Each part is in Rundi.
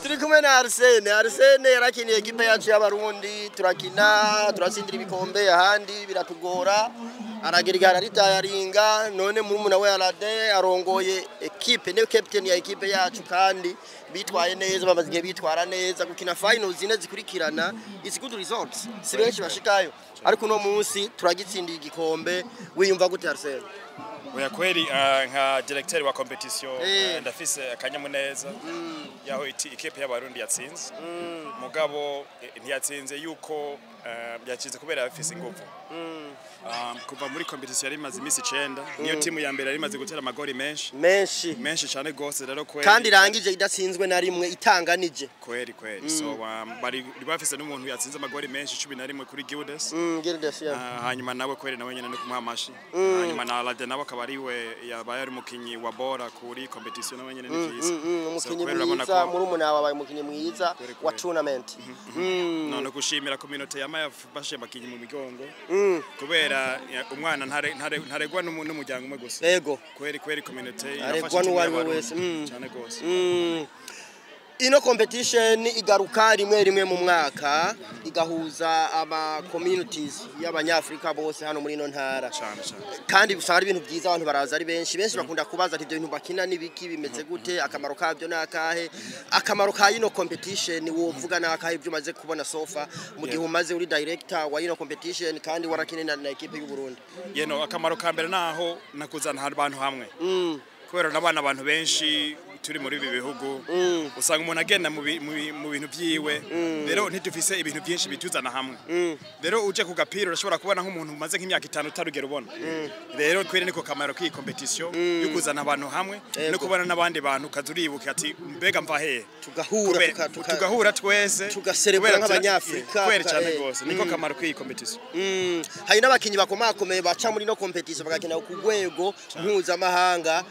Turi kumwe na Arsene. Arsene yarakiniye ekipe yacu y'abarundi, turakina, turasindira ibikombe ahandi biratugora. Aragerigara ritayaringa, none murumuna we Alade arongoye ekipe, ne captain ya ekipe yacu kandi bitwaye neza, bamaze bitwara neza gukina finals zine zikurikirana. It's good results. Si benshi bashikayo. Ariko no munsi turagitsindiye igikombe. Wiyumva gute Arsene? Oya kweli nka directeur wa competition ndafise akanyamuneza yaho ikipe y'abarundi yatsinze mugabo ntiyatsinze yuko yacize kubera yafise ingufu kuva muri competition yari maze imisi 9 niyo timu ya mbere yari maze gutera amagori menshi cyane gose rero kweli kandi rangije idatsinzwe na rimwe itanganije kweli so bari bafise n'umuntu yatsinze amagori menshi 11 kuri Gildes hanyuma nawe kweli nawe nyene no kumuhamashi hanyuma na Alade nawe akabariwe yabaye ari mukinyi wa bora kuri competition nawe nyene n'ikiza umukinyi mwiza muri umuna wabaye umukinyi mwiza wa tournament none gushimira community yafashe bakinyi mu migongo kubera umwana ntaregwa n'umuryango umwe gusa yego kweli community yafashe wese cyane gose ino competition igaruka rimwe mu mwaka igahuza aba communities y'abanyafrika bose hano muri ino ntara kandi bisaba ibintu byiza abantu baraza ari benshi bakunda kubaza ati ibyo bintu bakina nibiki bimeze gute akamaro kabyo nakahe akamaro ka ino competition wovuga nakahe ibyo maze kubona sofa mu gihe umaze uri director wa ino competition kandi warakinina na equipe y'u Burundi yeno akamaro ka mbere naho nakuzana abantu hamwe kubera nabana abantu benshi turi muri ibi bihugu usanga umuntu agenda mu bintu byiwe rero ntidufise ibintu byinshi bituzana hamwe rero uje ku gapira urashobora kubona nk'umuntu umaze nk'imyaka 5 utarugera ubona rero kwere niko kamaro k'i competition yo kuzana abantu hamwe no kubona n'abandi bantu kazuribuka ati mbega mva he tugahura twese tugaserebera nk'abanyafrika kwere cyane gose niko kamaro k'i competition hari n'abakinyi bakomakomeye baca muri no competition bagakina ku rwego mpuzamahanga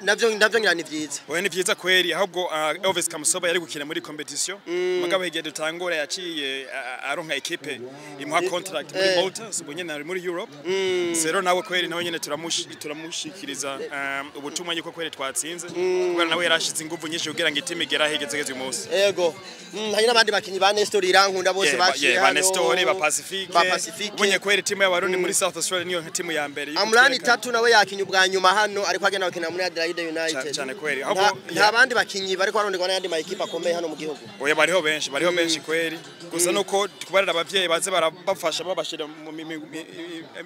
navyo nyirani vyiza Oya ni vyiza kweli ahubwo Avuze kamusoba yari gukina muri competition mugabo hegeye dutangora yaciye aronka equipe imuha contract muri Malta subonye na muri Europe zero nawe kweli nawe nyene turamushikiriza ubutumwa yuko kweli twatsinze kubera nawe yarashize ingufu nyinshi kugira ngo itime igera hegeze umunsi yego hari n'abandi bakinyi ba Nestor irankunda bose baciye hano ba Nestor ba Pacifique bunye kweli timu y'abarundi muri South Australia niyo timu ya mbere Amrani 3 nawe yakinye ubwa nyuma hano ariko agenda bakina muri Adelaide United cyane kweli nta bandi bakinyi bari kwaronderwa n'andi ma equipe akomeye hano mu gihugu oya bariho benshi kweli gusa nuko tukubarira abavyeyi baze barabafasha babashira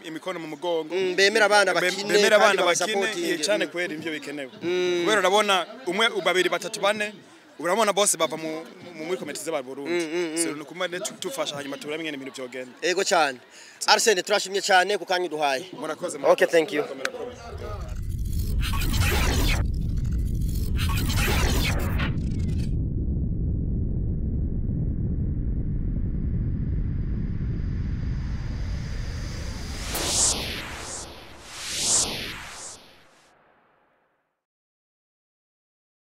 imikono mu mugongo bemera abana bakine cyane kweli ivyo bikenewe kubera urabona umwe babiri batatu bane urabona bose bava muri komite z'abarundi so nukumane tufasha hanyuma turamenye ibintu byogenda yego cyane Arsene turashimye cyane ku kanyu duhaye murakoze okay thank you